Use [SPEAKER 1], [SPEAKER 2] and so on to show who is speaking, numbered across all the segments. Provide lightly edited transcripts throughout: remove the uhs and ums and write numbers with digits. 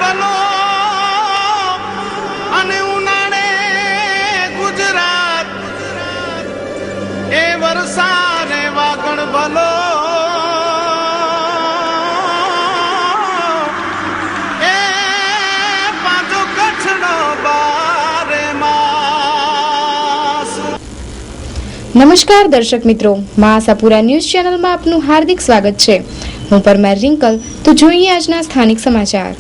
[SPEAKER 1] ભલો અને ઉનાળે ગુજરાત એ વરસાદ વાગણ ભલો એ પાછો કચ્છનો બારે માસ।
[SPEAKER 2] નમસ્કાર દર્શક મિત્રો, મા આશાપુરા ન્યૂઝ ચેનલમાં આપનું હાર્દિક સ્વાગત છે। હું પરમાર રિંકલ। તો જોઈએ આજના સ્થાનિક સમાચાર।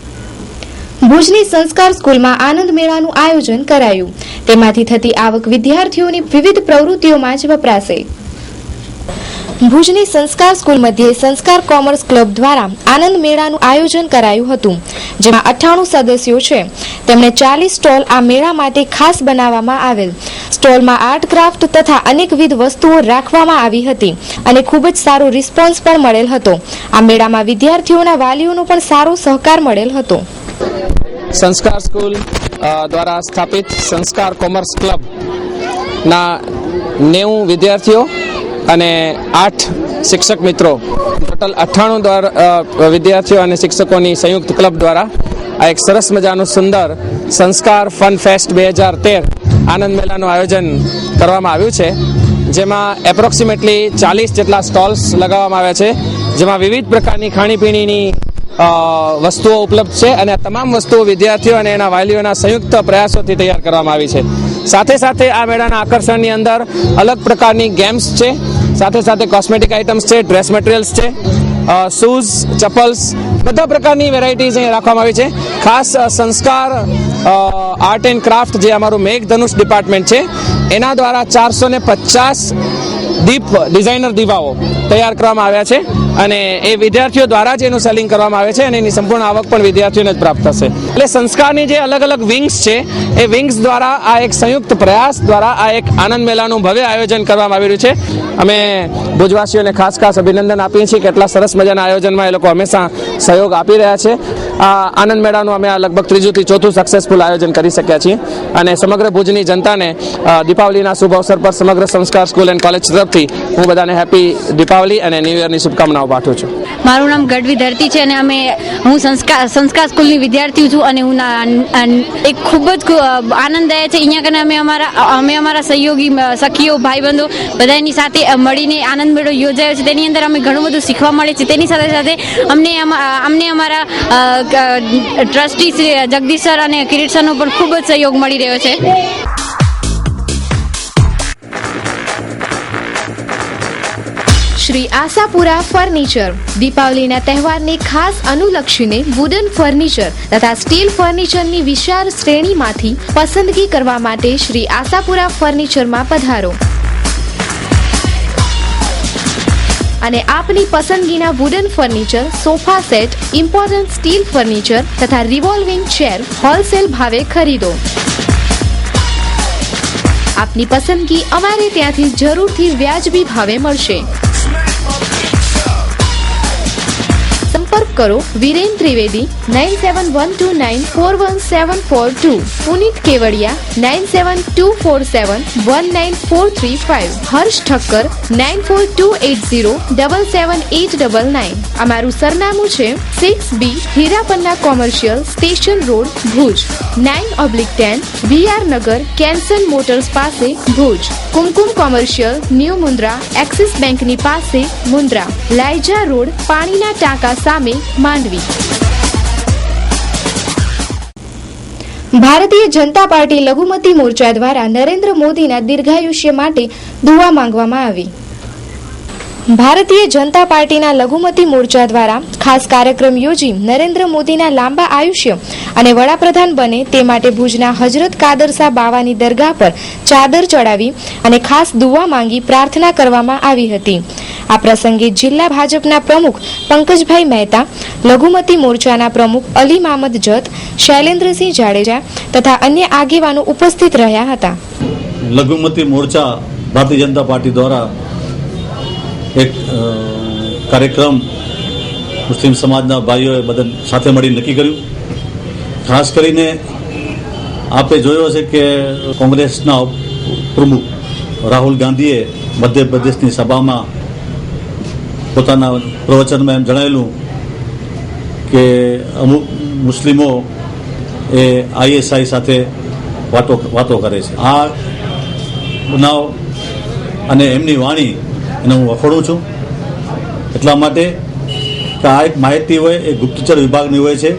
[SPEAKER 2] ભુજની સંસ્કાર સ્કૂલમાં આનંદ મેળાનું આયોજન કરાયું। તેમાંથી થતી આવક વિદ્યાર્થીઓની વિવિધ પ્રવૃત્તિઓમાં જ વપરાશે। ભુજની સંસ્કાર સ્કૂલ મધ્યે સંસ્કાર કોમર્સ ક્લબ દ્વારા આનંદ મેળાનું આયોજન કરાયું હતું, જેમાં 98 સદસ્યો છે। તેમણે 40 સ્ટોલ આ મેળા માટે ખાસ બનાવવામાં આવેલ। સ્ટોલમાં આર્ટ ક્રાફ્ટ તથા અનેકવિધ વસ્તુઓ રાખવામાં આવી હતી અને ખૂબ જ સારો રિસ્પોન્સ પણ મળેલ હતો। આ મેળામાં વિદ્યાર્થીઓના વાલીઓનો પણ સારો સહકાર મળેલ હતો।
[SPEAKER 3] સંસ્કાર સ્કૂલ દ્વારા સ્થાપિત સંસ્કાર કોમર્સ ક્લબ ના 90 વિદ્યાર્થીઓ અને 8 શિક્ષક મિત્રો, ટોટલ 98 વિદ્યાર્થીઓ અને શિક્ષકોની સંયુક્ત ક્લબ દ્વારા આ એક સરસ મજાનું સુંદર સંસ્કાર ફન ફેસ્ટ 2013 આનંદ મેળાનું આયોજન કરવામાં આવ્યું છે, જેમાં એપ્રોક્સિમેટલી 40 જેટલા સ્ટોલ્સ લગાવવામાં આવ્યા છે, જેમાં વિવિધ પ્રકારની ખાણીપીણીની વસ્તુઓ ઉપલબ્ધ છે અને આ તમામ વસ્તુઓ વિદ્યાર્થીઓ અને એના વાલીઓના સંયુક્ત પ્રયાસોથી તૈયાર કરવામાં આવી છે। સાથે સાથે આ મેળાના આકર્ષણની અંદર અલગ પ્રકારની ગેમ્સ છે, સાથે સાથે કોસ્મેટિક આઇટમ્સ છે, ડ્રેસ મટીરિયલ્સ છે, શૂઝ, ચપ્પલ્સ, બધા પ્રકારની વેરાયટીઝ અહીં રાખવામાં આવી છે। ખાસ સંસ્કાર આર્ટ એન્ડ ક્રાફ્ટ, જે અમારું મેઘધનુષ ડિપાર્ટમેન્ટ છે, એના દ્વારા 450 દીપ ડિઝાઇનર દીવાઓ તૈયાર કરવામાં આવ્યા છે અને એ વિદ્યાર્થીઓ દ્વારા જ એનું સેલિંગ કરવામાં આવે છે અને એની સંપૂર્ણ આવક પણ વિદ્યાર્થીઓને જ પ્રાપ્ત થશે। એટલે સંસ્કારની જે અલગ અલગ વિંગ્સ છે, એ વિંગ્સ દ્વારા આ એક સંયુક્ત પ્રયાસ દ્વારા આ એક આનંદ મેળાનું ભવ્ય આયોજન કરવામાં આવી રહ્યું છે। અમે ભુજવાસીઓને ખાસ અભિનંદન આપીએ છીએ કે એટલા સરસ મજાના આયોજનમાં એ લોકો હંમેશા સહયોગ આપી રહ્યા છે। આ આનંદ મેળાનું અમે આ લગભગ 3જું થી 4થું સક્સેસફુલ આયોજન કરી શક્યા છીએ અને સમગ્ર ભુજની જનતાને દીપાવલીના શુભ અવસર પર સમગ્ર સંસ્કાર સ્કૂલ એન્ડ કોલેજ તરફથી હું બધાને હેપી દીપાવલી અને ન્યૂ યરની શુભકામનાઓ પાઠવું છું।
[SPEAKER 4] મારું નામ ગઢવી ધરતી છે અને હું સંસ્કાર સ્કૂલની વિદ્યાર્થી છું અને હું એક ખૂબ જ આનંદદાયક છે અહીંયા કને અમે અમારા સહયોગી સખીઓ ભાઈબંધો બધાની સાથે મળીને આનંદ મેળો યોજાયો છે। તેની અંદર અમે ઘણું બધું શીખવા મળે છે। તેની સાથે સાથે અમને અમારા ટ્રસ્ટી શ્રી જગદીશ સર અને કિરીટ સરનો પણ ખૂબ જ સહયોગ મળી રહ્યો છે।
[SPEAKER 2] શ્રી આશાપુરા ફર્નિચર દીપાવલીના તહેવારને ખાસ અનુલક્ષીને વુડન ફર્નિચર તથા સ્ટીલ ફર્નિચરની વિશાળ શ્રેણીમાંથી પસંદગી કરવા માટે શ્રી આશાપુરા ફર્નિચરમાં પધારો અને આપની પસંદગીના wooden furniture, sofa set, important steel furniture તથા રિવોલ્વિંગ ચેર હોલસેલ ભાવે ખરીદો। આપની પસંદગી અમારે ત્યાંથી જરૂરથી વ્યાજબી ભાવે મળશે। સંપર્ક કરો વિરેન ત્રિવેદી 9712941742, પુનિત કેવડિયા 9724719435, હર્ષ ઠક્કર 9428077899। અમારું સરનામું છે 6B Hirapanna commercial station road, Bhuj, 9/10 VR Nagar, કેન્સન મોટર્સ પાસે, Bhuj. Kumkum commercial, new Mundra, axis બેંકની પાસે, મુન્દ્રા, લાયજા રોડ, પાણીના ટાંકા સામે, માંડવી। ભારતીય જનતા પાર્ટી લઘુમતી મોરચા દ્વારા નરેન્દ્ર મોદીના દીર્ઘાયુષ્ય માટે દુઆ માંગવામાં આવી। ભારતીય જનતા પાર્ટીના લઘુમતી મોરચા દ્વારા ખાસ કાર્યક્રમ યોજી નરેન્દ્ર મોદીના લાંબા આયુષ્ય અને વડાપ્રધાન બને તે માટે ભુજના હજરત કાદરસા બાવાની દરગાહ પર ચાદર ચડાવી અને ખાસ દુઆ માંગી પ્રાર્થના કરવામાં આવી હતી। આ પ્રસંગે જિલ્લા ભાજપના પ્રમુખ પંકજભાઈ મહેતા, લઘુમતી મોરચાના પ્રમુખ અલી મામદ જત, શૈલેન્દ્રસિંહ જાડેજા તથા અન્ય આગેવાનો ઉપસ્થિત રહ્યા હતા।
[SPEAKER 5] લઘુમતી મોરચા ભારતીય જનતા પાર્ટી દ્વારા એક કાર્યક્રમ મુસ્લિમ સમાજના ભાઈઓએ બધા સાથે મળી નક્કી કર્યું। ખાસ કરીને આપે જોયો છે કે કોંગ્રેસના પ્રમુખ રાહુલ ગાંધીએ મધ્યપ્રદેશની સભામાં પોતાના પ્રવચનમાં એમ જણાવેલું કે અમુક મુસ્લિમો એ ISI સાથે વાતો કરે છે. આ બનાવ અને એમની વાણી એને હું વખોડું છું એટલા માટે કે આ એક માહિતી હોય એ ગુપ્તચર વિભાગની હોય છે,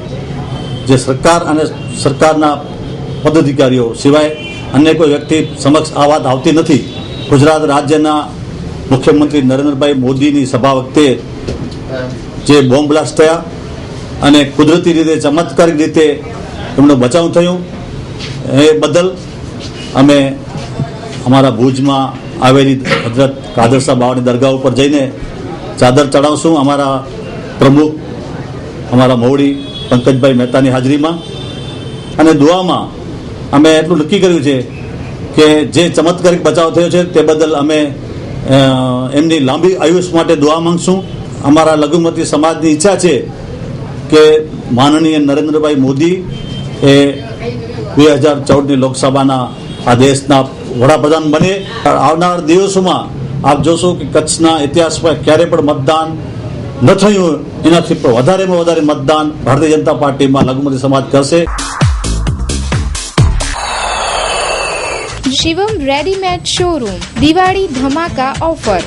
[SPEAKER 5] જે સરકાર અને સરકારના પદાધિકારીઓ સિવાય અન્ય કોઈ વ્યક્તિ સમક્ષ આ વાત આવતી નથી. ગુજરાત રાજ્યના મુખ્યમંત્રી નરેન્દ્રભાઈ મોદીની સભા વખતે જે બોમ્બ બ્લાસ્ટ થયા અને કુદરતી રીતે ચમત્કારિક રીતે એમનો બચાવ થયો એ બદલ અમે અમારા ભુજમાં આવેલી હજરત કાદરશાહ બાવાની દરગાહ ઉપર જઈને ચાદર ચડાવશું અમારા પ્રમુખ અમારા મોવડી પંકજભાઈ મહેતાની હાજરીમાં. અને દુઆમાં અમે એટલું નક્કી કર્યું છે કે જે ચમત્કારિક બચાવ થયો છે તે બદલ અમે એમની લાંબી આયુષ માટે દુઆ માંગશું. અમારા લઘુમતી સમાજની ઈચ્છા છે કે માનનીય નરેન્દ્રભાઈ મોદી એ 2014ની લોકસભાના આ દેશના વડાપ્રધાન બને. આવનાર દિવસોમાં આપ જોશો કે કચ્છના ઇતિહાસમાં ક્યારે પણ મતદાન ન થયું, એનાથી પણ વધારેમાં વધારે મતદાન ભારતીય જનતા પાર્ટીમાં લઘુમતી સમાજ કરશે.
[SPEAKER 2] શિવમ રેડીમેડ શોરૂમ દિવાળી ધમાકા ઓફર.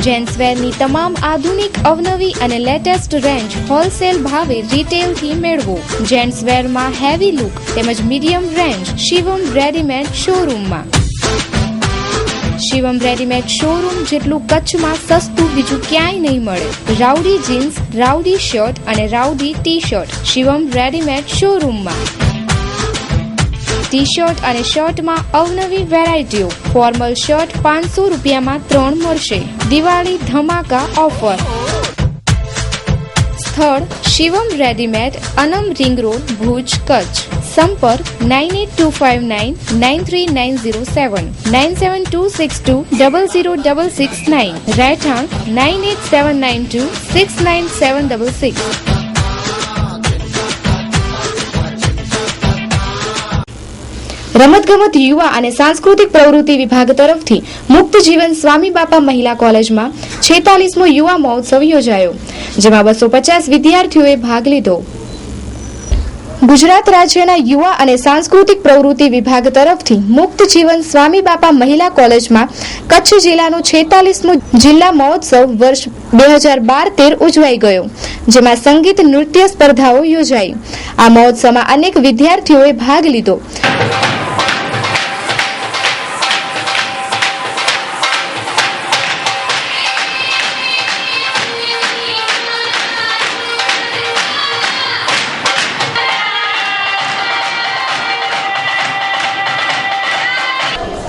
[SPEAKER 2] જેન્ટ્સવેરની તમામ આધુનિક અવનવી અને લેટેસ્ટ રેન્જ હોલસેલ ભાવે રિટેલથી મેળવો. જેન્ટ્સવેરમાં હેવી લુક તેમજ મીડિયમ રેન્જ શિવમ રેડીમેડ શોરૂમમાં. શિવમ રેડીમેડ શોરૂમ જેટલું કચ્છમાં સસ્તું બીજું ક્યાંય નહીં મળે. રાઉડી જીન્સ, રાઉડી શર્ટ અને rowdy T shirt Shivam readymade શોરૂમમાં. ટી શર્ટ અને શર્ટમાં અવનવી વેરાયટીઓ. ફોર્મલ શર્ટ 500 રૂપિયામાં 3 મળશે. દિવાળી ધમાકા ઓફર. સ્થળ શિવમ રેડીમેડ, અનમ રિંગ રોડ, ભુજ, કચ્છ. સંપર્ક 9825993907 9726200669. રહેઠાણ 9879269766. રમતગમત, યુવા અને સાંસ્કૃતિક પ્રવૃત્તિ વિભાગ તરફથી મુક્ત જીવન સ્વામી બાપા મહિલા કોલેજમાં 46મો યુવા મહોત્સવ યોજાયો, જેમાં 250 વિદ્યાર્થીઓએ ભાગ લીધો. ગુજરાત રાજ્યના યુવા અને સાંસ્કૃતિક પ્રવૃત્તિ વિભાગ તરફથી મુક્ત જીવન સ્વામી બાપા મહિલા કોલેજમાં કચ્છ જિલ્લાનો 46મો જિલ્લા મહોત્સવ વર્ષ 2012-13 ઉજવાઈ ગયો, જેમાં સંગીત નૃત્ય સ્પર્ધાઓ યોજાઈ. આ મહોત્સવમાં અનેક વિદ્યાર્થીઓએ ભાગ લીધો.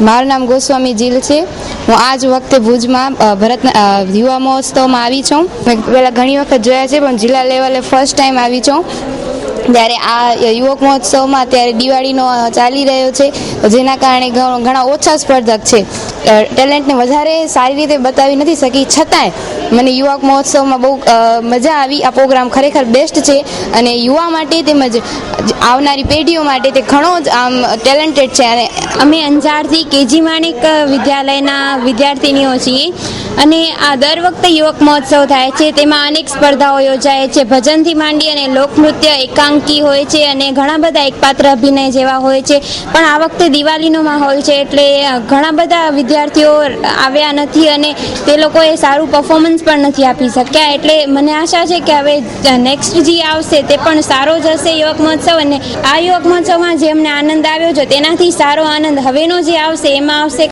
[SPEAKER 6] મારું નામ ગોસ્વામી જીલ છે. હું આજ વખતે ભુજમાં ભરત યુવા મહોત્સવમાં આવી છું. મેં પહેલાં ઘણી વખત જોયા છે, પણ જિલ્લા લેવલે ફર્સ્ટ ટાઈમ આવી છું. ત્યારે આ યુવક મહોત્સવમાં ત્યારે દિવાળીનો ચાલી રહ્યો છે, જેના કારણે ઘણા ઓછા સ્પર્ધક છે. ટેલેન્ટને વધારે સારી રીતે બતાવી નથી શકી, છતાંય મને યુવક મહોત્સવમાં બહુ મજા આવી. આ પ્રોગ્રામ ખરેખર બેસ્ટ છે અને યુવા માટે તેમજ આવનારી પેઢીઓ માટે તે ઘણો જ આમ ટેલેન્ટેડ છે. અને
[SPEAKER 4] અમે અંજારથી કેજી માણેક વિદ્યાલયના વિદ્યાર્થીનીઓ છીએ અને આ દર વખતે યુવક મહોત્સવ થાય છે. તેમાં અનેક સ્પર્ધાઓ યોજાય છે. ભજનથી માંડી અને લોકનૃત્ય, એકાંકી હોય છે અને ઘણા બધા એકપાત્ર અભિનય જેવા હોય છે. પણ આ વખતે દિવાળીનો માહોલ છે એટલે ઘણા બધા વિદ્યાર્થીઓ આવ્યા નથી અને તે લોકોએ સારું પરફોર્મન્સ પણ નથી આપી શક્યા. એટલે મને આશા છે કે હવે નેક્સ્ટ જે આવશે તે પણ સારો જ હશે યુવક મહોત્સવ. અને આ યુવક મહોત્સવમાં જે અમને આનંદ આવ્યો છે તેનાથી સારો આનંદ હવેનો જે આવશે એમાં આવશે.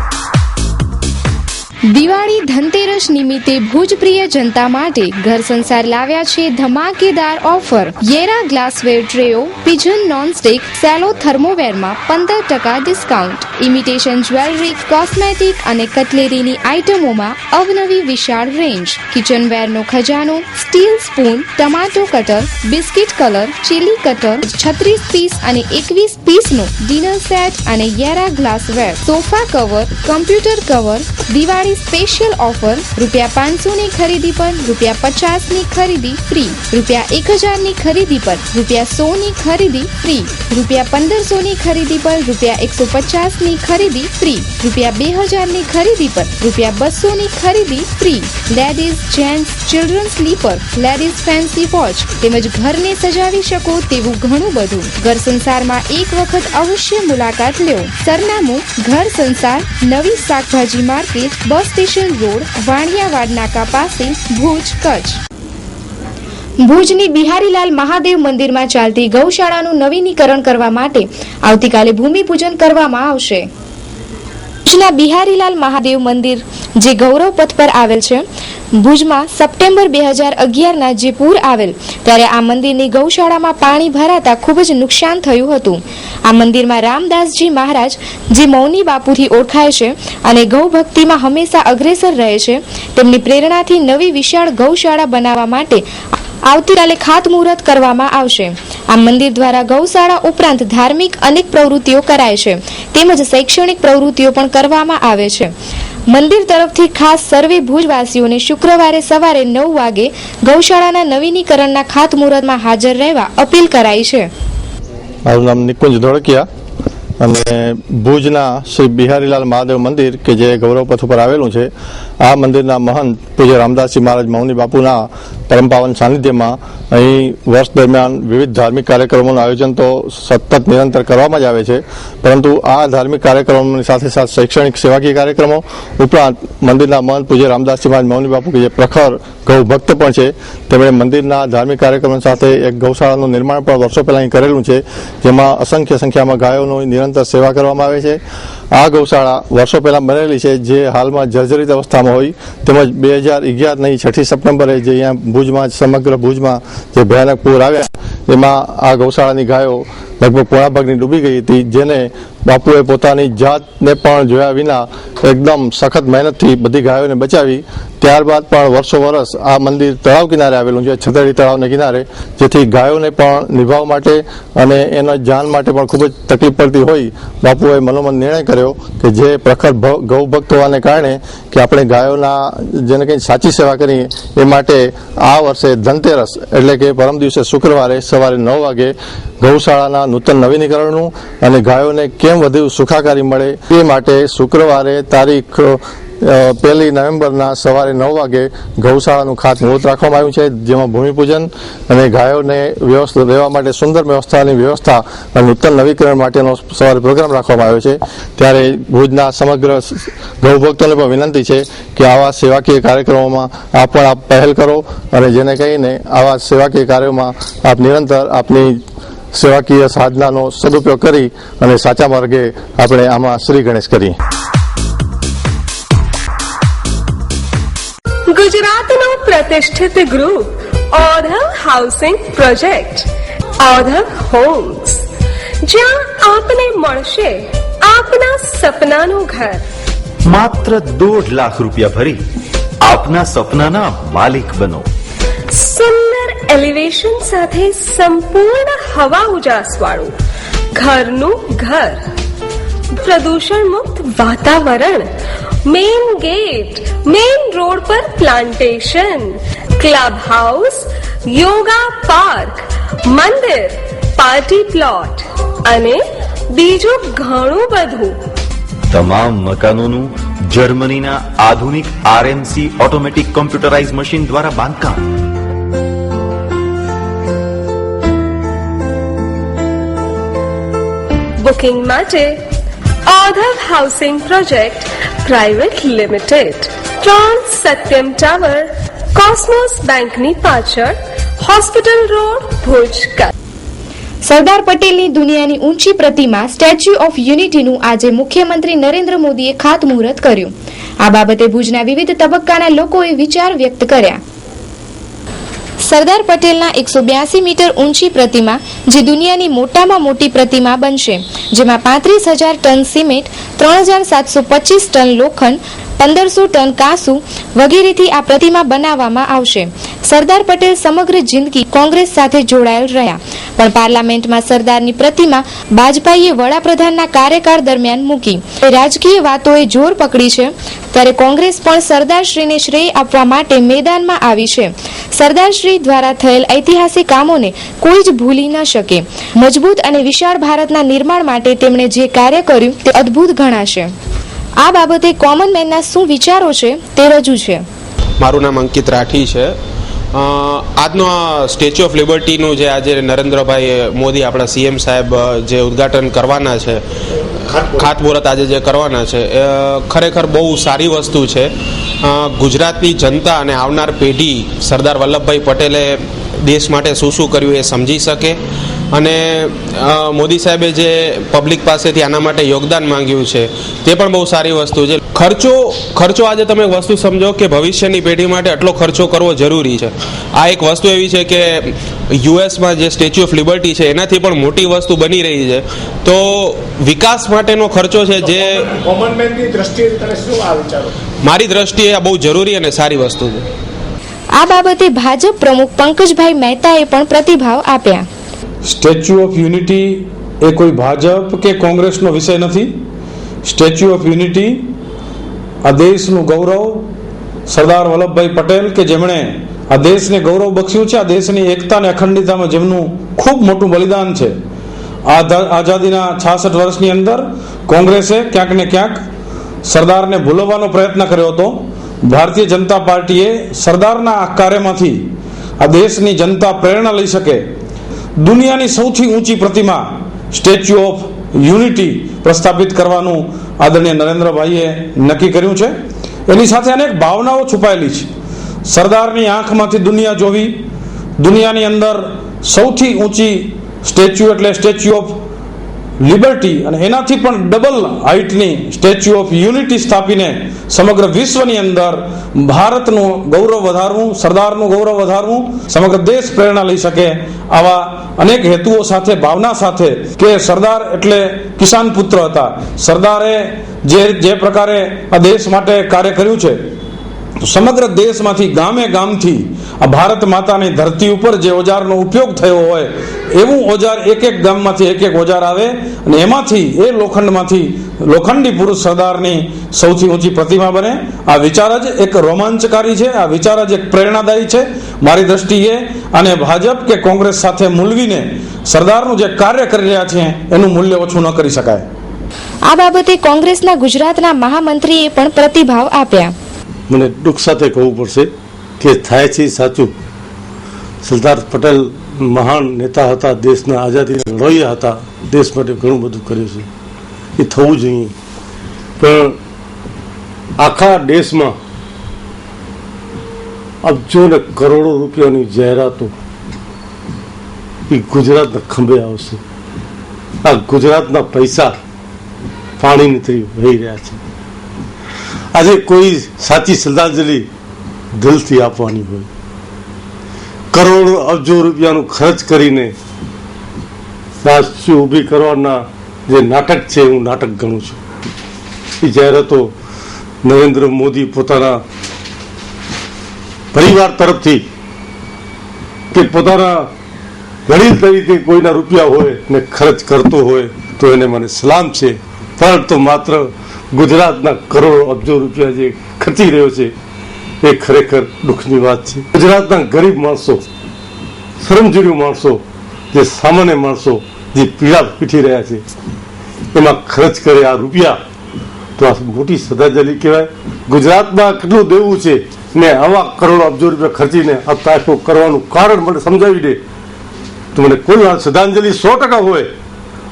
[SPEAKER 2] દિવાળી ધનતેરસ નિમિત્તે ભુજપ્રિય જનતા માટે ઘર સંસાર લાવ્યા છે ધમાકેદાર ઓફર. યેરા ગ્લાસવેર ટ્રેઓ, પિજન નોનસ્ટિક, સેલો થર્મોવેરમાં 15% ડિસ્કાઉન્ટ. ઇમિટેશન જ્વેલરી, કોસ્મેટિક અને કટલેરીની આઇટમોમાં અવનવી વિશાળ રેન્જ. કિચનવેરનો ખજાનો, steel spoon, tomato cutter, biscuit colour, chilli cutter, 36 piece અને 21 પીસનો ડિનર સેટ અને Yera glassware, sofa cover, computer cover, Diwali Diwali special offer ₹500ની ખરીદી પર ₹50ની ખરીદી ફ્રી, ₹1000ની ખરીદી પર ₹100ની ખરીદી ફ્રી, ₹1500ની ખરીદી પર ₹150ની ખરીદી ફ્રી, ₹2000ની ખરીદી પર ₹200ની ખરીદી free. Ladies, gents, children sleeper, ladies fancy watch તેમજ ઘરને સજાવી શકો તેવું ઘણું બધું. ઘર સંસારમાં એક વખત અવશ્ય મુલાકાત લ્યો. સરનામું ઘર સંસાર, નવી શાકભાજી market, bus station road, Vaniyawad નાકા પાસે, ભુજ, કચ્છ. ભુજની બિહારીલાલ મહાદેવ મંદિરમાં ચાલતી ગૌશાળાનું નવીનીકરણ કરવા માટે આવતીકાલે ભૂમિપૂજન કરવામાં આવશે. ભુજના બિહારીલાલ મહાદેવ મંદિર જે ગૌરવ પથ પર આવેલ છે. ભુજમાં સપ્ટેમ્બર 2011ના જે પૂર આવેલ ત્યારે આ મંદિરની ગૌશાળામાં પાણી ભરાતા ખૂબ જ નુકસાન થયું હતું. આ મંદિરમાં રામદાસજી મહારાજ જે મૌની બાપુથી ઓળખાય છે અને ગૌ ભક્તિમાં હંમેશા અગ્રેસર રહે છે, તેમની પ્રેરણાથી નવી વિશાળ ગૌશાળા બનાવવા માટે આવતીકાલે ખાતમુહૂર્ત કરવામાં આવશે. આ મંદિર દ્વારા ગૌશાળા ઉપરાંત ધાર્મિક અનેક પ્રવૃત્તિઓ કરાય છે તેમજ શૈક્ષણિક પ્રવૃત્તિઓ પણ કરવામાં આવે છે. મંદિર તરફથી ખાસ સર્વે ભુજવાસીઓને શુક્રવારે સવારે 9 વાગે ગૌશાળાના નવીનીકરણના ખાતમુહૂર્તમાં હાજર રહેવા અપીલ કરાઈ છે.
[SPEAKER 7] મારું નામ નિકુંજ ધોળકિયા અને ભુજના શ્રી બિહારીલાલ મહાદેવ મંદિર કે જે ગૌરવપથ ઉપર આવેલું છે, આ મંદિરના મહંત પૂજ્ય રામદાસજી મહારાજ મૌની બાપુના પરમપાવન સાનિધ્યમાં અહીં વર્ષ દરમિયાન વિવિધ ધાર્મિક કાર્યક્રમોનું આયોજન તો સતત નિરંતર કરવામાં જ આવે છે, પરંતુ આ ધાર્મિક કાર્યક્રમોની સાથે સાથે શૈક્ષણિક સેવાકીય કાર્યક્રમો ઉપરાંત મંદિરના મહંત પૂજ્ય રામદાસજી મહારાજ મૌની બાપુ કે જે પ્રખર ગૌ ભક્ત પણ છે, તેમણે મંદિરના ધાર્મિક કાર્યક્રમો સાથે એક ગૌશાળાનું નિર્માણ પણ વર્ષો પહેલા અહીં કરેલું છે, જેમાં અસંખ્ય સંખ્યામાં ગાયોનું નિરંતર સેવા કરવામાં આવે છે. આ ગૌશાળા વર્ષો પહેલા બનેલી છે, જે હાલમાં જર્જરિત અવસ્થામાં હોય, તેમજ 2011ની 6 સપ્ટેમ્બરે જે અહીંયા ભુજમાં સમગ્ર ભુજમાં જે ભયાનક પૂર આવ્યા એમાં આ ગૌશાળાની ગાયો લગભગ પોણા ભાગની ડૂબી ગઈ હતી, જેને બાપુએ પોતાની જાતને પણ જોયા વિના એકદમ સખત મહેનતથી બધી ગાયોને બચાવી. ત્યારબાદ પણ વર્ષો વર્ષ આ મંદિર તળાવ કિનારે આવેલું છે, છતરડી તળાવને કિનારે, જેથી ગાયોને પણ નિભાવ માટે અને એના જાન માટે પણ ખૂબ જ તકલીફ પડતી હોય બાપુએ મનોમન નિર્ણય કર્યો કે જે પ્રખર ગૌ ભક્ત હોવાને કારણે કે આપણે ગાયોના જેને કંઈ સાચી સેવા કરીએ એ માટે આ વર્ષે ધનતેરસ એટલે કે પરમ દિવસે શુક્રવારે સવારે 9 વાગે ગૌશાળાના નૂતન નવીનીકરણનું અને ગાયોને કેમ વધુ સુખાકારી મળે એ માટે શુક્રવારે તારીખ 1 નવેમ્બરના સવારે 9 વાગે ગૌશાળાનું ખાતમુહૂર્ત રાખવામાં આવ્યું છે, જેમાં ભૂમિપૂજન અને ગાયોને વ્યવસ્થા રહેવા માટે સુંદર વ્યવસ્થાની વ્યવસ્થા અને નૂતન નવીકરણ માટેનો સવારે પ્રોગ્રામ રાખવામાં આવ્યો છે. ત્યારે ભુજના સમગ્ર ગૌભક્તોને પણ વિનંતી છે કે આવા સેવાકીય કાર્યક્રમોમાં આપ પહેલ કરો અને જેને કહીને આવા સેવાકીય કાર્યોમાં આપ નિરંતર આપની સેવાકીય સાધનાનો સદુપયોગ કરી અને સાચા માર્ગે આપણે આમાં શ્રી ગણેશ કરીએ.
[SPEAKER 8] ગુજરાતનો પ્રતિષ્ઠિત ગ્રુપ ઓધવ હાઉસિંગ પ્રોજેક્ટ, ઓધવ હોમ્સ, જ્યાં આપને મળશે આપના સપનાનું ઘર.
[SPEAKER 9] માત્ર 1.5 લાખ રૂપિયા ભરી આપના સપનાના માલિક બનો.
[SPEAKER 8] સુંદર એલિવેશન સાથે સંપૂર્ણ હવા ઉજાસ વાળું ઘરનું ઘર, પ્રદૂષણ મુક્ત વાતાવરણ, મેઇન ગેટ, મેઇન રોડ પર plantation, club house, yoga park, મંદિર, પાર્ટી પ્લોટ અને બીજું ઘણું બધું.
[SPEAKER 9] તમામ મકાનોનું જર્મનીના આધુનિક RMC ઓટોમેટિક કોમ્પ્યુટરાઇઝ મશીન દ્વારા બાંધકામ.
[SPEAKER 8] બુકિંગ માટે Odhav housing project private limited, 3 Satyam tower, cosmos બેંકની પાછળ, હોસ્પિટલ રોડ, ભુજ.
[SPEAKER 2] સરદાર પટેલની દુનિયાની ઊંચી પ્રતિમા સ્ટેચ્યુ ઓફ યુનિટીનું આજે મુખ્યમંત્રી નરેન્દ્ર મોદીએ ખાતમુહૂર્ત કર્યું. આ બાબતે ભુજના વિવિધ તબક્કાના લોકોએ વિચાર વ્યક્ત કર્યા. સરદાર પટેલના 182 મીટર ઊંચી પ્રતિમા જે દુનિયાની મોટામાં મોટી પ્રતિમા બનશે, જેમાં 35,000 ટન સિમેન્ટ, 3,725 ટન લોખંડ, 1500 ટન કાંસુ વગેરેથી આ પ્રતિમા બનાવવામાં આવશે. સરદાર પટેલ સમગ્ર જિંદગી કોંગ્રેસ સાથે જોડાયેલ રહ્યા, પણ પાર્લામેન્ટમાં સરદારની પ્રતિમા વાજપેયીએ વડાપ્રધાનના કાર્યકાળ દરમિયાન મૂકી. રાજકીય વાતોએ જોર પકડી છે ત્યારે કોંગ્રેસ પણ સરદારશ્રીને શ્રેય આપવા માટે મેદાનમાં આવી છે. સરદારશ્રી દ્વારા થયેલ ઐતિહાસિક કામોને કોઈ જ ભૂલી ન શકે. મજબૂત અને વિશાળ ભારતના નિર્માણ માટે તેમણે જે કાર્ય કર્યું તે અદ્ભુત ગણાશે. આ બાબતે કોમન મેનના શું વિચારો છે તે રજૂ છે.
[SPEAKER 10] મારું નામ અંકિત રાઠી છે. આજનો આ સ્ટેચ્યુ ઓફ લિબર્ટીનું જે આજે નરેન્દ્રભાઈ મોદી આપણા સીએમ સાહેબ જે ઉદ્ઘાટન કરવાના છે, ખાતમુહૂર્ત આજે જે કરવાના છે, ખરેખર બહુ સારી વસ્તુ છે. ગુજરાતની જનતા અને આવનાર પેઢી સરદાર વલ્લભભાઈ પટેલે દેશ માટે શું શું કર્યું એ સમજી શકે અને મોદી સાહેબે જે પબ્લિક પાસેથી આના માટે યોગદાન માંગ્યું છે તે પણ બહુ સારી વસ્તુ છે. ખર્ચો આજે તમે એક વસ્તુ સમજો કે ભવિષ્યની પેઢી માટે આટલો ખર્ચો કરવો જરૂરી છે. આ એક વસ્તુ એવી છે કે યુએસમાં જે સ્ટેચ્યુ ઓફ લિબર્ટી છે એનાથી પણ મોટી વસ્તુ બની રહી છે. તો વિકાસ માટેનો ખર્ચો છે જે મારી દ્રષ્ટિએ આ બહુ જરૂરી અને સારી વસ્તુ છે.
[SPEAKER 2] આ બાબતે ભાજપ પ્રમુખ પંકજભાઈ મહેતાએ પણ પ્રતિભાવ આપ્યા.
[SPEAKER 11] સ્ટેચ્યુ ઓફ યુનિટી એ કોઈ ભાજપ કે કોંગ્રેસનો વિષય નથી. સ્ટેચ્યુ ઓફ યુનિટી આ દેશનું ગૌરવ સરદાર વલ્લભભાઈ પટેલ કે જેમણે આ દેશને ગૌરવ બખ્શ્યું છે, આ દેશની એકતા અને અખંડિતતામાં જેમનું ખૂબ મોટું બલિદાન છે. આઝાદીના 66 વર્ષની અંદર કોંગ્રેસે ક્યાંક ને ક્યાંક સરદારને ભૂલવાનો પ્રયત્ન કર્યો હતો. ભારતીય જનતા પાર્ટીએ સરદારના આ કાર્યમાંથી આ દેશની જનતા પ્રેરણા લઈ શકે, દુનિયાની સૌથી ઊંચી પ્રતિમા સ્ટેચ્યુ ઓફ યુનિટી પ્રસ્થાપિત કરવાનું આદરણીય નરેન્દ્રભાઈએ નક્કી કર્યું છે. એની સાથે અનેક ભાવનાઓ છુપાયેલી છે. સરદારની આંખમાંથી દુનિયા જોવી, દુનિયાની અંદર સૌથી ઊંચી સ્ટેચ્યુ એટલે સ્ટેચ્યુ ઓફ લિબર્ટી અને એનાથી પણ ડબલ હાઇટની સ્ટેચ્યુ ઓફ યુનિટી સ્થાપીને સમગ્ર વિશ્વની અંદર ભારતનું ગૌરવ વધારવું, સરદારનું ગૌરવ વધારવું, સમગ્ર દેશ પ્રેરણા લઈ શકે આવા અનેક હેતુઓ સાથે, ભાવના સાથે કે સરદાર એટલે કિસાન પુત્ર હતા. સરદારે જે પ્રકારે આ દેશ માટે કાર્ય કર્યું છે, સમગ્ર દેશમાંથી ગામે ગામથી આ ભારત માતાની ધરતી ઉપર જે ઓજારનો ઉપયોગ થયો હોય એવું ઓજાર એક એક ગામમાંથી એક એક ઓજાર આવે અને એમાંથી એ લોખંડમાંથી લોખંડી પુરુષ સરદારની સૌથી ઊંચી પ્રતિમા બને. આ વિચાર જ એક રોમાંચકારી છે. આ વિચાર જ એક પ્રેરણાદાયી છે. મારી દ્રષ્ટિએ અને ભાજપ કે કોંગ્રેસ સાથે મૂલવીને સરદારનું જે કાર્ય કરી રહ્યા છે એનું મૂલ્ય ઓછું ન કરી શકાય.
[SPEAKER 2] આ બાબતે કોંગ્રેસના ગુજરાતના મહામંત્રીએ પણ પ્રતિભાવ આપ્યા.
[SPEAKER 12] મને દુઃખ સાથે કહેવું પડશે કે થાય છે સાચું. સરદાર પટેલ મહાન નેતા હતા, દેશના આઝાદીના લડવૈયા હતા, દેશ માટે ઘણું બધું કર્યું છે, એ થવું જોઈએ. પણ આખા દેશમાં અબજો ને કરોડો રૂપિયાની જાહેરાતો એ ગુજરાતના ખંભે આવશે. આ ગુજરાતના પૈસા પાણીની તરી વહી રહ્યા છે. આજે કોઈ સાચી શ્રદ્ધાંજલિ દિલથી આપવાની હોય, કરોડો અબજો રૂપિયાનું ખર્ચ કરીને સ્ટેચ્યુ ઊભી કરવાના જે નાટક છે હું નાટક ગણું છું. એ જાહેરાતો નરેન્દ્ર મોદી પોતાના પરિવાર તરફથી કે પોતાના વડીલ તરીકે કોઈના રૂપિયા હોય ને ખર્ચ કરતો હોય તો એને મને સલામ છે. પરંતુ માત્ર ગુજરાતના કરોડો અબજો રૂપિયા જે ખર્ચી રહ્યો છે એ ખરેખર દુઃખની વાત છે. ગુજરાતના ગરીબ માણસો, શ્રમજીવી માણસો, જે સામાન્ય માણસો જે પીડા પીઠી રહ્યા છે એમાં ખર્ચ કરે આ રૂપિયા તો આ મોટી શ્રદ્ધાંજલિ કહેવાય. ગુજરાતમાં કેટલું દેવું છે ને આવા કરોડો અબજો રૂપિયા ખર્ચીને આ તારીફો કરવાનું કારણ મને સમજાવી દે તો મને કોઈ શ્રદ્ધાંજલિ 100% હોય.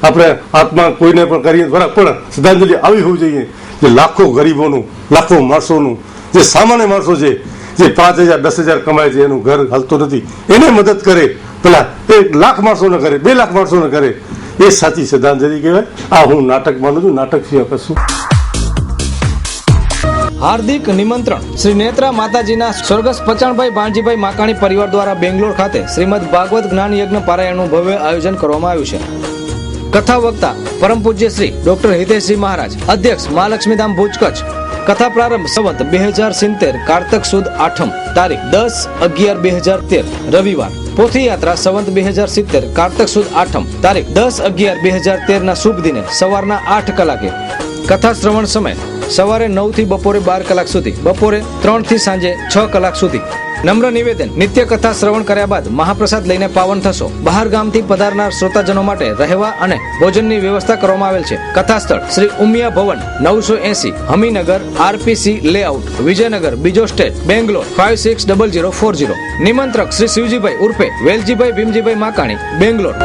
[SPEAKER 12] આપણે આત્મા કોઈને પણ કરીએ પણ શ્રદ્ધાંજલિ આવી હોવી જોઈએ જે લાખો ગરીબોનું, લાખો માણસોનું, જે સામાન્ય માણસો છે જે 5,000 10,000 કમાય છે, એનું ઘર હાલતું નથી, એને મદદ કરે. પેલા 1 લાખ માણસોને કરે, 2 લાખ માણસોને કરે, એ સાચી શ્રદ્ધાંજલિ કહેવાય. આ હું નાટક માનું છું, નાટક સિવાય કશું.
[SPEAKER 13] હાર્દિક નિમંત્રણ. શ્રી નેત્રા માતાજીના સ્વર્ગસ્થ પચાણભાઈ ભાણજીભાઈ માકાણી પરિવાર દ્વારા બેંગ્લોર ખાતે શ્રીમદ ભાગવત જ્ઞાન યજ્ઞ પારાયણનું ભવ્ય આયોજન કરવામાં આવ્યું છે. કથા વક્તા પરમ પૂજ્ય શ્રી ડોક્ટર હિતેશજી મહારાજ, અધ્યક્ષ મહાલક્ષ્મીધામ ભુજ કચ્છ, કથા પ્રારંભ સંવત 2070 કારતક સુદ આઠમ તારીખ 10/11/2013 રવિવાર. પોથી યાત્રા સંવત 2070 કારતક સુદ આઠમ તારીખ 10/11/2013 ના શુભ દિને સવારના 8 કલાકે. કથા શ્રવણ સમય સવારે 9 થી બપોરે 12 કલાક સુધી, બપોરે 3 થી સાંજે 6 કલાક સુધી. નમ્ર નિવેદન, નિત્ય કથા શ્રવણ કર્યા બાદ મહાપ્રસાદ લઈને પાવન થશો. બહાર ગામથી પધારનાર શ્રોતાજનો માટે રહેવા અને ભોજનની વ્યવસ્થા કરવામાં આવેલ છે. કથા સ્થળ શ્રી ઉમિયા ભવન 980 હમીનગર આરપીસી લેઆઉટ વિજયનગર બીજો સ્ટેટ બેંગ્લોર 560040. નિમંત્રક શ્રી શિવજીભાઈ ઉર્ફે વેલજીભાઈ ભીમજીભાઈ માકાણી બેંગ્લોર.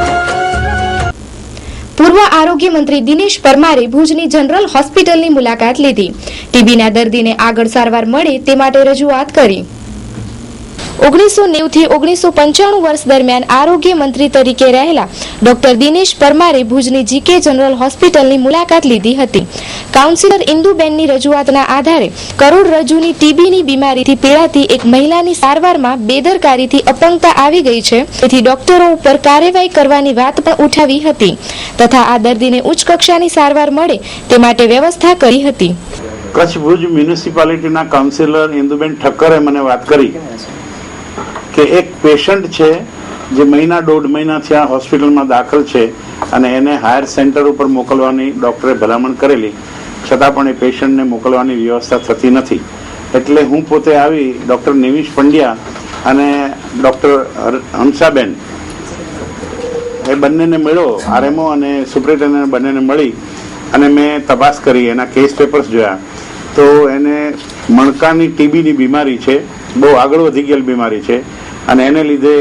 [SPEAKER 2] પૂર્વ આરોગ્ય મંત્રી દિનેશ પરમારે ભુજની જનરલ હોસ્પિટલની મુલાકાત લીધી. ટીબીના દર્દીને આગળ સારવાર મળે તે માટે રજૂઆત કરી. 1990 થી 1995 વર્ષ દરમિયાન આરોગ્ય મંત્રી તરીકે રહેલા ડોક્ટર દિનેશ પરમારે ભુજની જીકે જનરલ હોસ્પિટલની મુલાકાત લીધી હતી. કાઉન્સિલર ઇન્દુબેનની રજૂઆતના આધારે કરોડરજ્જુની ટીબીની બીમારીથી પીડાતી એક મહિલાની સારવારમાં બેદરકારીથી અપંગતા આવી ગઈ છે, તેથી ડોક્ટરો ઉપર કાર્યવાહી કરવાની વાત પણ ઉઠાવી હતી તથા આ દર્દીને ઉચ્ચ કક્ષાની સારવાર મળે તે માટે વ્યવસ્થા કરી હતી.
[SPEAKER 14] કચ્છ ભુજ મ્યુનિસિપાલિટીના કાઉન્સિલર ઇન્દુબેન ઠક્કરે મને વાત કરી કે એક પેશન્ટ છે જે દોઢ મહિના થયા હોસ્પિટલમાં દાખલ છે અને એને હાયર સેન્ટર ઉપર મોકલવાની ડોક્ટરે ભલામણ કરેલી, છતાં પણ એ પેશન્ટને મોકલવાની વ્યવસ્થા થતી નથી. એટલે હું પોતે આવી ડોક્ટર નિમિષ પંડ્યા અને ડોક્ટર હંસાબેન એ બંનેને મળ્યો, આરએમઓ અને સુપ્રિન્ટેન્ડન્ટ બંનેને મળી અને મેં તપાસ કરી, એના કેસ પેપર્સ જોયા તો એને મણકાની ટીબીની બીમારી છે, બહુ આગળ વધી ગયેલ બીમારી છે અને એને લીધે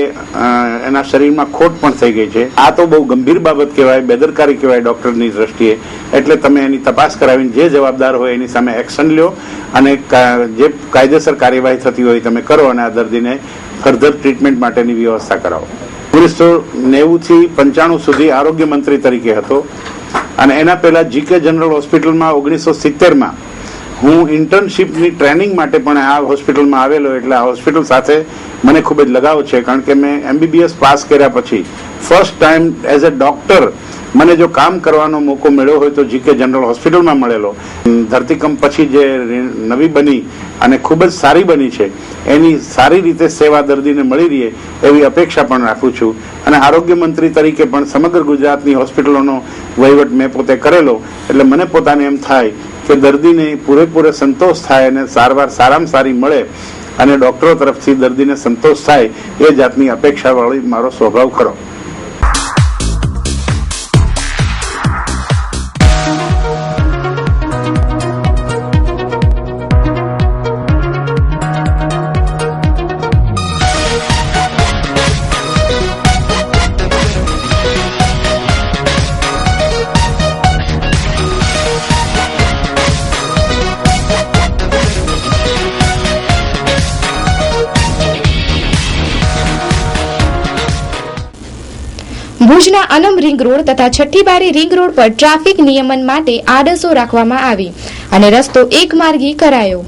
[SPEAKER 14] એના શરીરમાં ખોટ પણ થઈ ગઈ છે. આ તો બહુ ગંભીર બાબત કહેવાય, બેદરકારી કહેવાય ડોક્ટરની દ્રષ્ટિએ. એટલે તમે એની તપાસ કરાવીને જે જવાબદાર હોય એની સામે એક્શન લ્યો અને જે કાયદેસર કાર્યવાહી થતી હોય તમે કરો અને આ દર્દીને ફર્ધર ટ્રીટમેન્ટ માટેની વ્યવસ્થા કરાવો. 1990 થી 95 સુધી આરોગ્ય મંત્રી તરીકે હતો અને એના પહેલા જીકે જનરલ હોસ્પિટલમાં 1970માં હું ઇન્ટર્નશીપની ટ્રેનિંગ માટે પણ આ હોસ્પિટલમાં આવેલો. એટલે આ હોસ્પિટલ સાથે મને ખૂબ જ લગાવ છે, કારણ કે મેં MBBS પાસ કર્યા પછી first time as a doctor મને જો કામ કરવાનો મોકો મળ્યો હોય તો જીકે જનરલ હોસ્પિટલમાં મળેલો. ધરતીકંપ પછી જે નવી બની અને ખૂબ જ સારી બની છે એની સારી રીતે સેવા દર્દીને મળી રહે એવી અપેક્ષા પણ રાખું છું. અને આરોગ્ય મંત્રી તરીકે પણ સમગ્ર ગુજરાતની હોસ્પિટલોનો વહીવટ મેં પોતે કરેલો. એટલે મને પોતાને એમ થાય કે દર્દીને પૂરેપૂરો સંતોષ થાય અને સારવાર સારામાં સારી મળે અને ડોક્ટરો તરફથી દર્દીને સંતોષ થાય એ જાતની અપેક્ષાવાળી મારો સ્વભાવ ખરો.
[SPEAKER 2] ભુજના અનમ રિંગ રોડ તથા છઠ્ઠીબારી રિંગ રોડ પર ટ્રાફિક નિયમન માટે આડસો રાખવામાં આવી અને રસ્તો એકમાર્ગી કરાયો.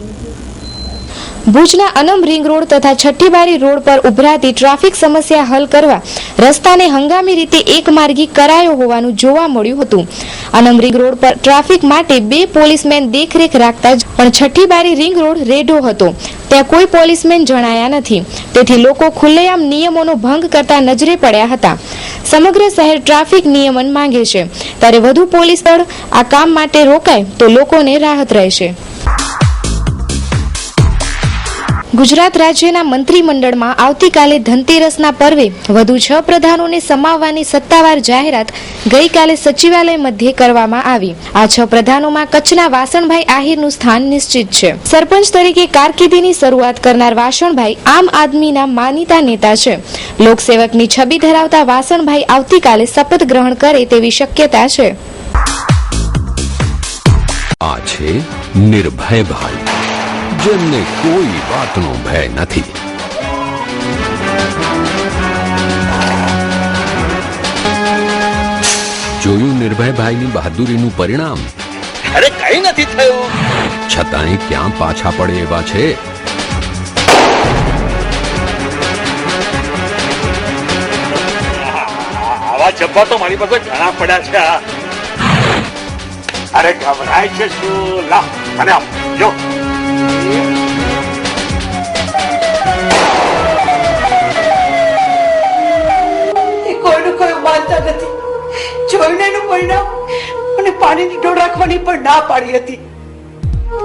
[SPEAKER 2] ભુજના અનમ રિંગ રોડ તથા છઠ્ઠીબારી રોડ પર ઉભરાતી ટ્રાફિક સમસ્યા હલ કરવા રસ્તાને હંગામી રીતે એકમાર્ગી કરાયો હોવાનું જોવા મળ્યું હતું. અનમ રિંગ રોડ પર ટ્રાફિક માટે 2 પોલીસમેન દેખરેખ રાખતા પણ છઠ્ઠીબારી રિંગ રોડ રેઢો હતો, ત્યાં કોઈ પોલીસમેન જણાયા નથી, તેથી લોકો ખુલ્લેઆમ નિયમોનો ભંગ કરતા નજરે પડ્યા હતા. સમગ્ર શહેર ટ્રાફિક નિયમન માંગે છે, ત્યારે વધુ પોલીસ દળ આ કામ માટે રોકાય તો લોકોને રાહત રહેશે. ગુજરાત રાજ્યના મંત્રીમંડળમાં આવતીકાલે ધનતેરસના પર્વે વધુ 6 પ્રધાનોને સમાવવાની સત્તાવાર જાહેરાત ગઈકાલે સચિવાલય મધ્યે કરવામાં આવી. આ 6 પ્રધાનોમાં કચ્છના વાસણભાઈ આહિરનું સ્થાન નિશ્ચિત છે. સરપંચ તરીકે કારકિર્દીની શરૂઆત કરનાર વાસણભાઈ આમ આદમીના માનીતા નેતા છે. લોકસેવકની છબી ધરાવતા વાસણભાઈ આવતીકાલે શપથ ગ્રહણ કરે તેવી શક્યતા છે.
[SPEAKER 15] આ છે નિર્ભય ભાઈ, જેમને કોઈ વાતનો ભય નથી. જોયું નિર્ભયભાઈની બહાદુરીનું પરિણામ?
[SPEAKER 16] અરે કઈ નથી થયું,
[SPEAKER 15] છતાંય ક્યાં પાછા પડે એવા છે.
[SPEAKER 16] આવા જબ્બા તો મારી પાસે ઘણા પડ્યા છે. અરે ગભરાય છે શું? લા અને આમ જો
[SPEAKER 17] કોઈનું કોઈ માનતા નથી. જોઈને એનું પરિણામ મને પાણીની ડોળ રાખવાની પણ ના પાડી હતી.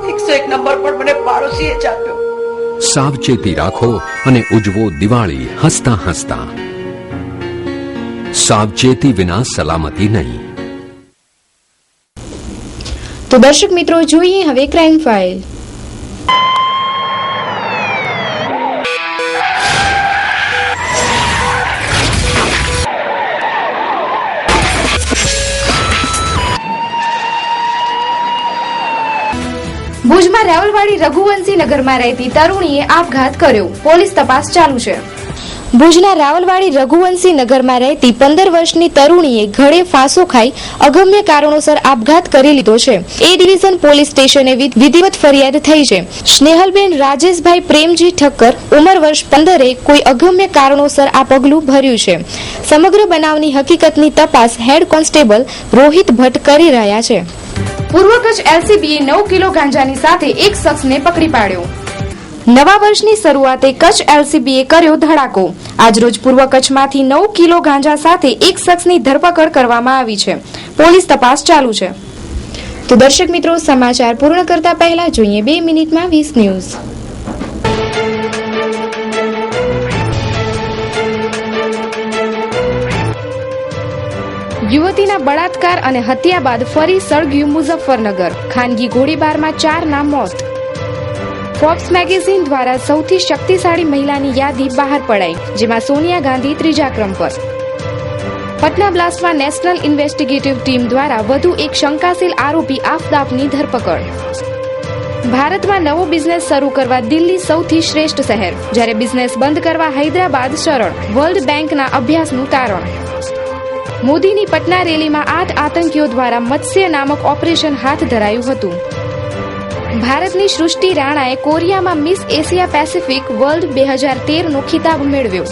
[SPEAKER 17] 101 નંબર પણ મને પાડોશીએ જ આપ્યો.
[SPEAKER 15] સાવચેતી રાખો અને ઉજવો દિવાળી હસતા હસતા. સાવચેતી વિના સલામતી નહીં.
[SPEAKER 2] તો દર્શક મિત્રો, જોઈએ હવે ક્રાઇમ ફાઇલ. ભુજમાં રાવલવાડી રઘુવંશી નગરમાં રહેતી તરુણીએ આપઘાત કર્યો. પોલીસ તપાસ ચાલુ છે. ભુજના રાવલવાડી રઘુવંશી નગરમાં રહેતી 15 વર્ષની તરુણીએ ગળે ફાંસો ખાઈ અગમ્ય કારણોસર આપઘાત કરી લીધો છે. એ ડિવિઝન પોલીસ સ્ટેશને વિધિવત ફરિયાદ થઈ છે. સ્નેહલબેન રાજેશભાઈ પ્રેમજી ઠક્કર, ઉંમર વર્ષ 15, કોઈ અગમ્ય કારણોસર આ પગલું ભર્યું છે. સમગ્ર બનાવની હકીકતની તપાસ હેડ કોન્સ્ટેબલ રોહિત ભટ્ટ કરી રહ્યા છે. પૂર્વ કચ્છ એલસીબીએ 9 કિલો ગાંજાની સાથે એક શખ્સને પકડી પાડ્યો. નવા વર્ષની શરૂઆતે કચ્છ એલસીબીએ કર્યો ધડાકો. આજરોજ પૂર્વ કચ્છમાંથી 9 કિલો ગાંજા સાથે એક શખ્સની ધરપકડ કરવામાં આવી છે. પોલીસ તપાસ ચાલુ છે. તો દર્શક મિત્રો, સમાચાર પૂર્ણ કરતા પહેલા જોઈએ 2 મિનિટમાં 20 ન્યૂઝ. યુવતીના બળાત્કાર અને હત્યા બાદ ફરી સળગ્યું મુઝફ્ફરનગર. ખાનગી ગોળીબારમાં 4ના મોત. ફોર્બ્સ મેગેઝિન દ્વારા સૌથી શક્તિશાળી મહિલાની યાદી બહાર પડાઈ, જેમાં સોનિયા ગાંધી 3જા ક્રમ પર. પટના બ્લાસ્ટમાં નેશનલ ઇન્વેસ્ટિગેટિવ ટીમ દ્વારા વધુ એક શંકાશીલ આરોપી આફતાબની ધરપકડ. ભારતમાં નવો બિઝનેસ શરૂ કરવા દિલ્હી સૌથી શ્રેષ્ઠ શહેર, જ્યારે બિઝનેસ બંધ કરવા હૈદરાબાદ સરળ. વર્લ્ડ બેંકના અભ્યાસનું તારણ. મોદીની પટના રેલીમાં 8 આતંકીઓ દ્વારા મત્સ્ય નામક ઓપરેશન હાથ ધરાયું હતું. ભારતની સૃષ્ટિ રાણાએ કોરિયામાં મિસ એશિયા પેસિફિક વર્લ્ડ 2013નો ખિતાબ મેળવ્યો.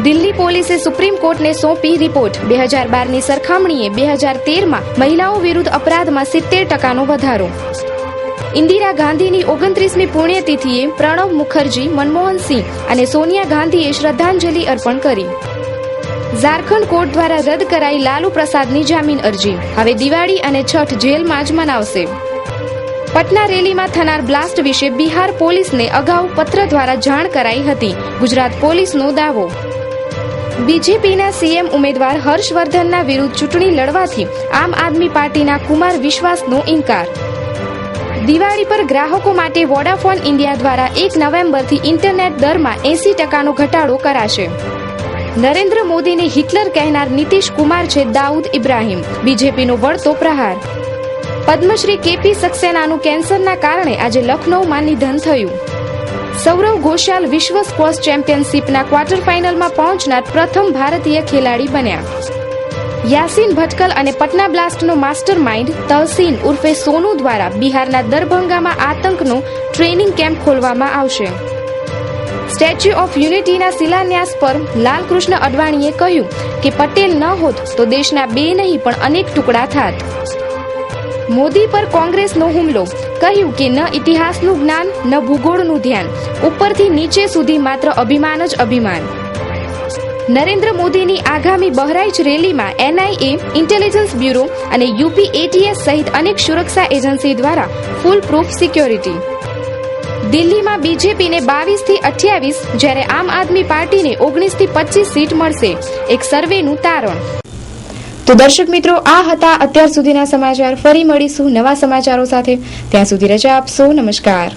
[SPEAKER 2] દિલ્હી પોલીસે સુપ્રીમ કોર્ટને સોંપી રિપોર્ટ. 2012ની સરખામણીએ 2013માં મહિલાઓ વિરુદ્ધ અપરાધમાં 70% વધારો. ઇન્દિરા ગાંધીની 29મી પુણ્યતિથિએ પ્રણવ મુખર્જી, મનમોહન સિંહ અને સોનિયા ગાંધીએ શ્રદ્ધાંજલિ અર્પણ કરી. ઝારખંડ કોર્ટ દ્વારા રદ કરાઈ લાલુ પ્રસાદની જામીન અરજી. હવે દિવાળી અને છઠ જેલમાં જ મનાવશે. પટના રેલીમાં થનાર બ્લાસ્ટ વિશે બિહાર પોલીસને અગાઉ પત્ર દ્વારા જાણ કરાઈ હતી. ગુજરાત પોલીસનો દાવો. બીજેપીના સીએમ ઉમેદવાર હર્ષવર્ધનના વિરુદ્ધ ચૂંટણી લડવાથી આમ આદમી પાર્ટીના કુમાર વિશ્વાસનો ઇનકાર. દિવાળી પર ગ્રાહકો માટે વોડાફોન ઇન્ડિયા દ્વારા 1 નવેમ્બરથી ઇન્ટરનેટ દરમાં 80%નો ઘટાડો કરાશે. નરેન્દ્ર મોદીને હિટલર કહેનાર નીતિશ કુમાર છે દાઉદ ઇબ્રાહિમ. બીજેપીનો વળતો પ્રહાર. પદ્મશ્રી કેપી સક્સેનાનું કેન્સરના કારણે આજે લખનૌમાં નિધન થયું. સૌરવ ઘોષાલ વિશ્વ સ્ક્વોશ ચેમ્પિયનશિપના ક્વાર્ટર ફાઇનલમાં પહોંચનાર પ્રથમ ભારતીય ખેલાડી બન્યા. યાસીન ભટકલ અને પટના બ્લાસ્ટનો માસ્ટર માઇન્ડ તહસીન ઉર્ફે સોનુ દ્વારા બિહારના દરભંગામાં આતંકનો ટ્રેનિંગ કેમ્પ ખોલવામાં આવશે. સ્ટેચ્યુ ઓફ યુનિટીના શિલાન્યાસ પર લાલકૃષ્ણ અડવાણીએ કહ્યું કે પટેલ ન હોત તો દેશના 2 નહીં પણ અનેક ટુકડા થાત. મોદી પર કોંગ્રેસનો હુમલો. કહ્યું કે ન ઇતિહાસનું જ્ઞાન ન ભૂગોળનું ધ્યાન, ઉપરથી નીચે સુધી માત્ર અભિમાન જ અભિમાન. નરેન્દ્ર મોદીની આગામી બહરાઇચ રેલીમાં એનઆઈએ, ઇન્ટેલિજન્સ બ્યુરો અને યુપી એટીએસ સહિત અનેક સુરક્ષા એજન્સી દ્વારા ફૂલ પ્રૂફ સિક્યોરિટી. દિલ્હીમાં બીજેપીને 22 થી 28, જ્યારે આમ આદમી પાર્ટીને 19 થી 25 સીટ મળશે. એક સર્વેનું તારણ. તો દર્શક મિત્રો, આ હતા અત્યાર સુધીના સમાચાર. ફરી મળીશું નવા સમાચારો સાથે. ત્યાં સુધી રજા આપશો. નમસ્કાર.